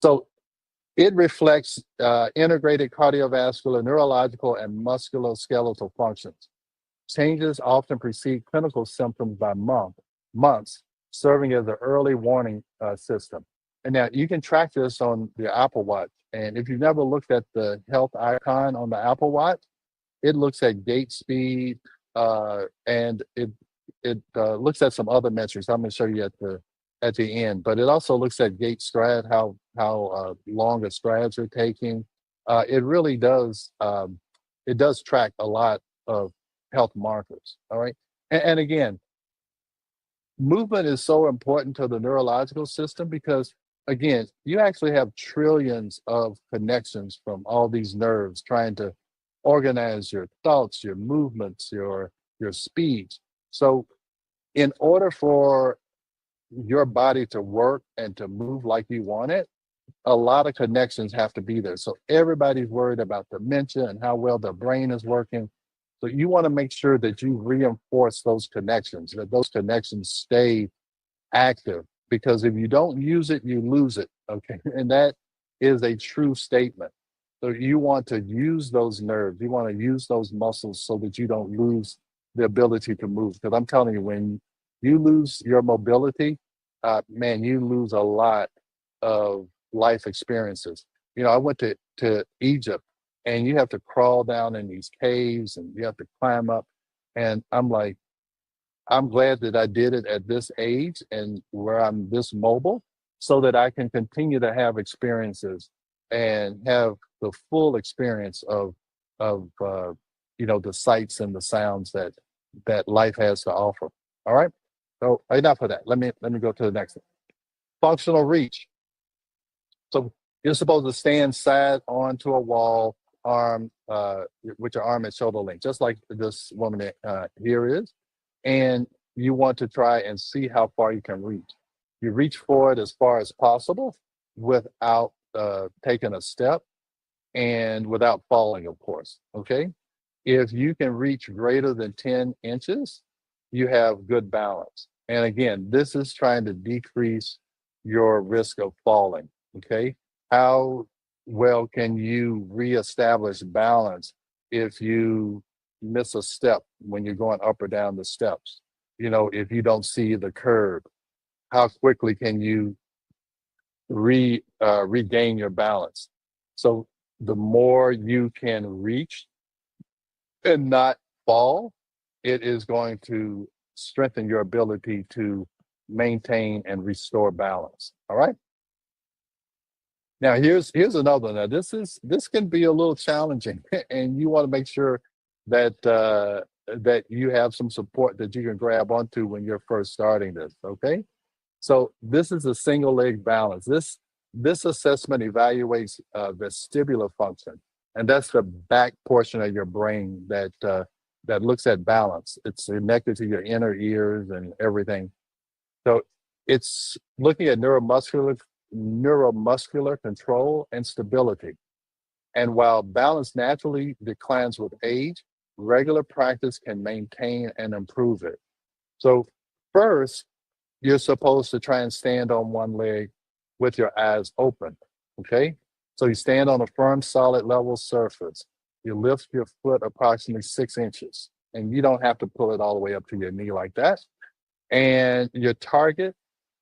So it reflects integrated cardiovascular, neurological, and musculoskeletal functions. Changes often precede clinical symptoms by months, serving as an early warning system. And now you can track this on the Apple Watch. And if you've never looked at the health icon on the Apple Watch, it looks at gait speed, and it looks at some other metrics. I'm going to show you at the end, but it also looks at gait stride, how long the strides are taking. It really does. It does track a lot of health markers. All right, and again, movement is so important to the neurological system because again, you actually have trillions of connections from all these nerves trying to organize your thoughts, your movements, your speech. So in order for your body to work and to move like you want it, a lot of connections have to be there. So everybody's worried about dementia and how well the brain is working. So you want to make sure that you reinforce those connections, that those connections stay active. Because if you don't use it, you lose it. Okay. And that is a true statement. So you want to use those nerves, you want to use those muscles so that you don't lose the ability to move. Because I'm telling you, when you lose your mobility, man, you lose a lot of life experiences. You know, I went to Egypt and you have to crawl down in these caves and you have to climb up. And I'm like, I'm glad that I did it at this age and where I'm this mobile so that I can continue to have experiences and have the full experience of you know, the sights and the sounds that life has to offer. All right. So enough of that. Let me go to the next one. Functional reach. So you're supposed to stand side onto a wall, arm with your arm at shoulder length, just like this woman here is. And you want to try and see how far you can reach. You reach forward as far as possible without taking a step and without falling, of course. Okay. If you can reach greater than 10 inches, you have good balance. And again, this is trying to decrease your risk of falling. Okay. How well can you reestablish balance if you miss a step when you're going up or down the steps? You know, if you don't see the curb, how quickly can you regain your balance? So the more you can reach and not fall, it is going to strengthen your ability to maintain and restore balance. All right. Now here's another one. Now this can be a little challenging, and you want to make sure that that you have some support that you can grab onto when you're first starting this. Okay. So this is a single leg balance. This assessment evaluates vestibular function, and that's the back portion of your brain that looks at balance. It's connected to your inner ears and everything. So it's looking at neuromuscular control and stability. And while balance naturally declines with age, regular practice can maintain and improve it. So first, you're supposed to try and stand on one leg with your eyes open. Okay. So you stand on a firm, solid, level surface. You lift your foot approximately 6 inches, and you don't have to pull it all the way up to your knee like that. And your target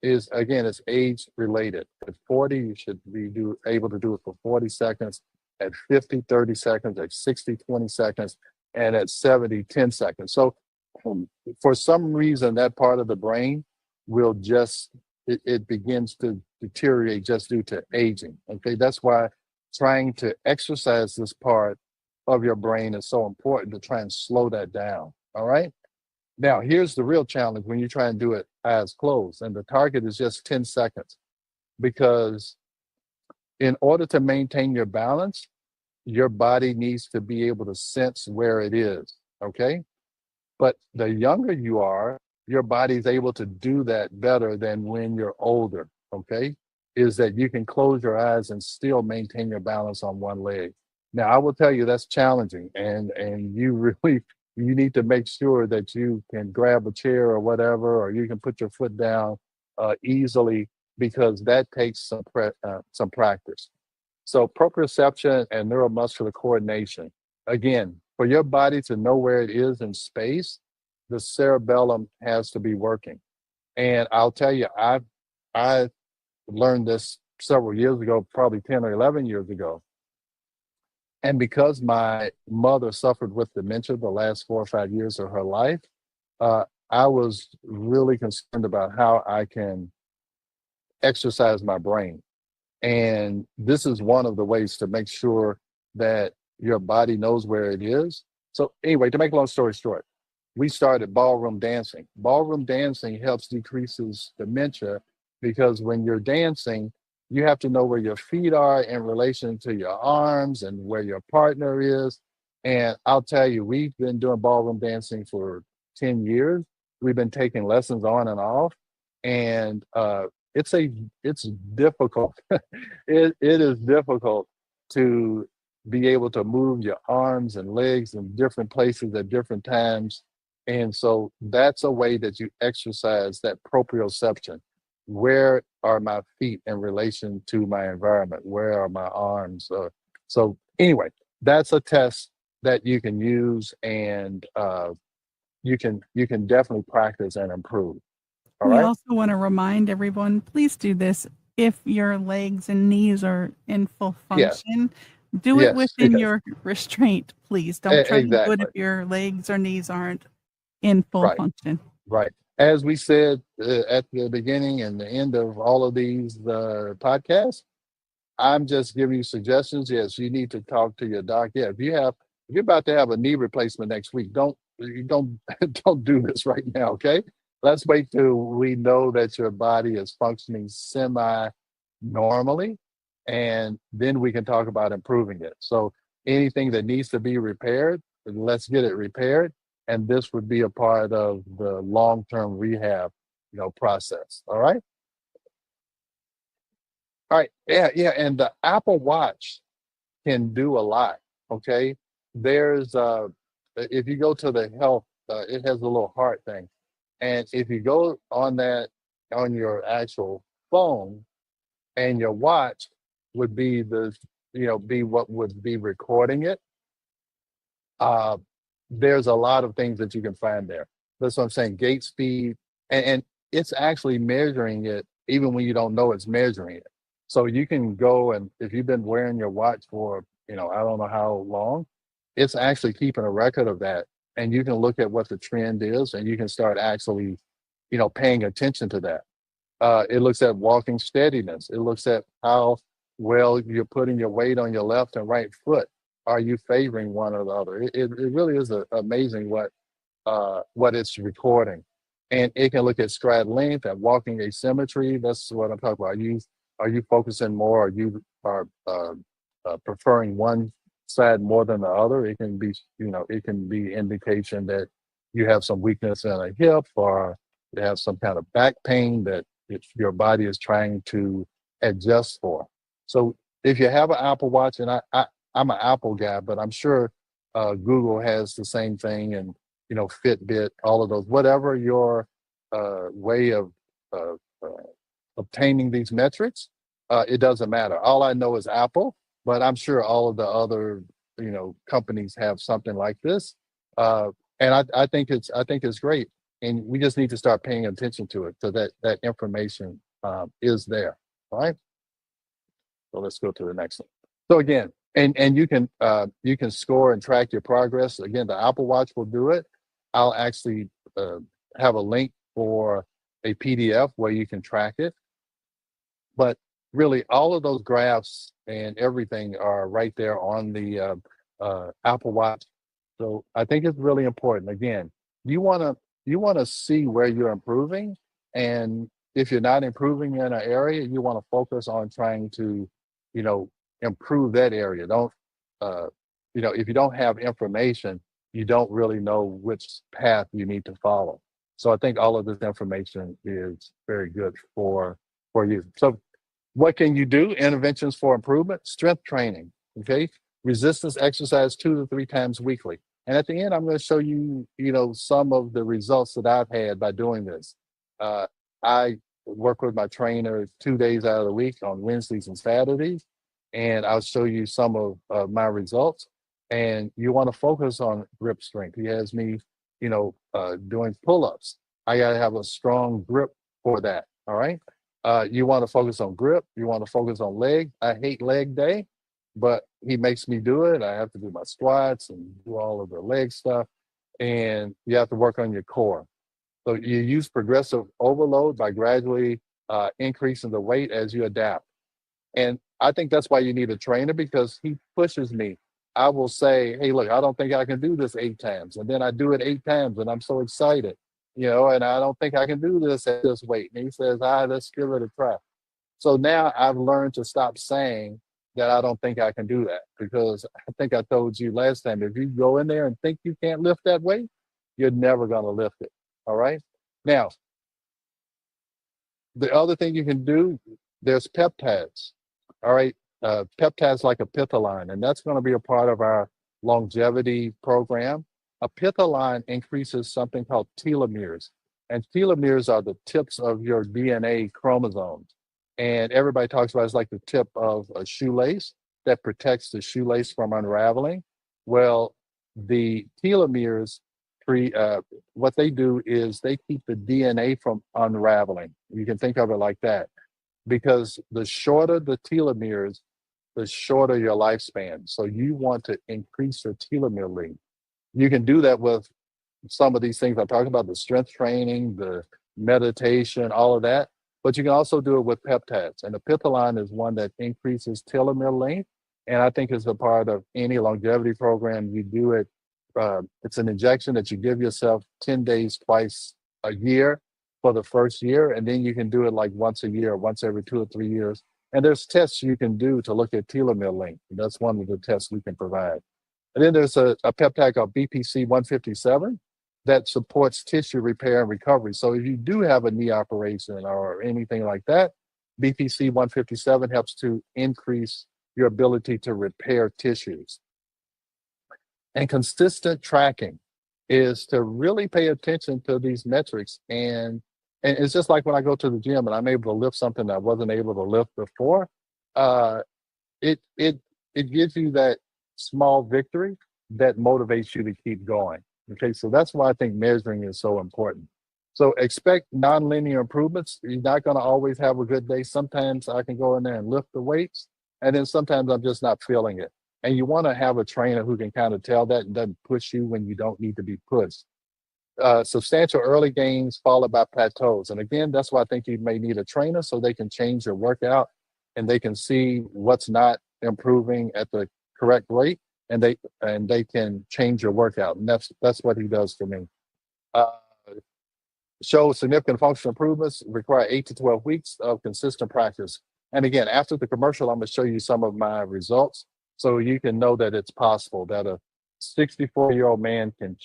is, again, it's age related. At 40, you should be able to do it for 40 seconds. At 50, 30 seconds. At 60, 20 seconds. And at 70, 10 seconds. So for some reason, that part of the brain will just, it begins to deteriorate just due to aging. Okay, that's why trying to exercise this part of your brain is so important, to try and slow that down. All right. Now, here's the real challenge when you try and do it eyes closed, and the target is just 10 seconds. Because in order to maintain your balance, your body needs to be able to sense where it is. Okay. But the younger you are, your body's able to do that better than when you're older. Okay. Is that you can close your eyes and still maintain your balance on one leg. Now, I will tell you that's challenging, and you really, you need to make sure that you can grab a chair or whatever, or you can put your foot down easily because that takes some practice. So proprioception and neuromuscular coordination. Again, for your body to know where it is in space, the cerebellum has to be working. And I'll tell you, I learned this several years ago, probably 10 or 11 years ago. And because my mother suffered with dementia the last 4 or 5 years of her life, I was really concerned about how I can exercise my brain. And this is one of the ways to make sure that your body knows where it is. So, anyway, to make a long story short, we started ballroom dancing. Ballroom dancing helps decreases dementia because when you're dancing, you have to know where your feet are in relation to your arms and where your partner is. And I'll tell you, we've been doing ballroom dancing for 10 years. We've been taking lessons on and off. And it's a it's difficult. It is difficult to be able to move your arms and legs in different places at different times. And so that's a way that you exercise that proprioception. Where are my feet in relation to my environment? Where are my arms? So anyway, that's a test that you can use, and you can definitely practice and improve. All We right. also want to remind everyone, please do this if your legs and knees are in full Yes. function. Do it Yes. within Yes. your restraint, please. Don't try to do it if Exactly. your legs or knees aren't in full Right. function. Right. As we said at the beginning and the end of all of these podcasts, I'm just giving you suggestions. Yes, you need to talk to your doc. Yeah, if you're about to have a knee replacement next week, don't don't do this right now. Okay, let's wait till we know that your body is functioning semi normally, and then we can talk about improving it. So anything that needs to be repaired, let's get it repaired, and this would be a part of the long term rehab, process. All right, yeah, yeah, and the Apple Watch can do a lot. Okay, there's if you go to the health, it has a little heart thing, and if you go on that on your actual phone, and your watch would be be what would be recording it. uh, there's a lot of things that you can find there. That's what I'm saying. Gait speed, and it's actually measuring it even when you don't know it's measuring it. So you can go, and if you've been wearing your watch for I don't know how long, it's actually keeping a record of that, and you can look at what the trend is, and you can start actually paying attention to that. It looks at walking steadiness. It looks at how well you're putting your weight on your left and right foot. Are you favoring one or the other? It really is amazing what it's recording, and it can look at stride length and walking asymmetry. That's what I'm talking about. Are you focusing more? Are you preferring one side more than the other? It can be indication that you have some weakness in a hip, or you have some kind of back pain that your body is trying to adjust for. So if you have an Apple Watch, and I'm an Apple guy, but I'm sure Google has the same thing, and Fitbit, all of those, whatever your way of uh, uh, obtaining these metrics, it doesn't matter. All I know is Apple, but I'm sure all of the other companies have something like this, uh, and I think it's great, and we just need to start paying attention to it so that information is there. All right. So let's go to the next one. So again, and you can score and track your progress. Again, the Apple Watch will do it. I'll actually uh, have a link for a PDF where you can track it. But really, all of those graphs and everything are right there on the Apple Watch. So I think it's really important. Again, you want to see where you're improving, and if you're not improving in an area, you want to focus on trying to, you know, improve that area. Don't, uh, if you don't have information, you don't really know which path you need to follow. So I think all of this information is very good for you. So what can you do? Interventions for improvement, strength training, okay? Resistance exercise 2 to 3 times weekly. And at the end, I'm going to show you, some of the results that I've had by doing this. I work with my trainer 2 days out of the week on Wednesdays and Saturdays, and I'll show you some of my results. And you want to focus on grip strength. He has me, doing pull-ups. I got to have a strong grip for that. All right. You want to focus on grip. You want to focus on leg. I hate leg day, but he makes me do it. I have to do my squats and do all of the leg stuff. And you have to work on your core. So you use progressive overload by gradually increasing the weight as you adapt. And I think that's why you need a trainer, because he pushes me. I will say, hey, look, I don't think I can do this 8 times. And then I do it 8 times and I'm so excited, and I don't think I can do this at this weight. And he says, let's give it a try. So now I've learned to stop saying that I don't think I can do that, because I think I told you last time, if you go in there and think you can't lift that weight, you're never going to lift it. All right. Now, the other thing you can do, there's peptides. All right. Peptides like a Pithaline, and that's going to be a part of our longevity program. A Pithaline increases something called telomeres, and telomeres are the tips of your DNA chromosomes. And everybody talks about it's like the tip of a shoelace that protects the shoelace from unraveling. Well, the telomeres, what they do is they keep the DNA from unraveling. You can think of it like that, because the shorter the telomeres, the shorter your lifespan. So you want to increase your telomere length. You can do that with some of these things I'm talking about, the strength training, the meditation, all of that. But you can also do it with peptides. And the Pithaline is one that increases telomere length. And I think it's a part of any longevity program. You do it. It's an injection that you give yourself 10 days twice a year for the first year. And then you can do it like once a year, once every 2 or 3 years. And there's tests you can do to look at telomere length. That's one of the tests we can provide. And then there's a peptide called BPC 157 that supports tissue repair and recovery. So if you do have a knee operation or anything like that, BPC 157 helps to increase your ability to repair tissues. And consistent tracking is to really pay attention to these metrics. And it's just like when I go to the gym and I'm able to lift something that I wasn't able to lift before, it gives you that small victory that motivates you to keep going. Okay, so that's why I think measuring is so important. So expect nonlinear improvements. You're not going to always have a good day. Sometimes I can go in there and lift the weights, and then sometimes I'm just not feeling it. And you want to have a trainer who can kind of tell that and doesn't push you when you don't need to be pushed. Substantial early gains followed by plateaus. And again, that's why I think you may need a trainer, so they can change your workout and they can see what's not improving at the correct rate, and they can change your workout. And that's what he does for me. Show significant functional improvements require 8 to 12 weeks of consistent practice. And again, after the commercial, I'm going to show you some of my results so you can know that it's possible, that a 64-year-old man can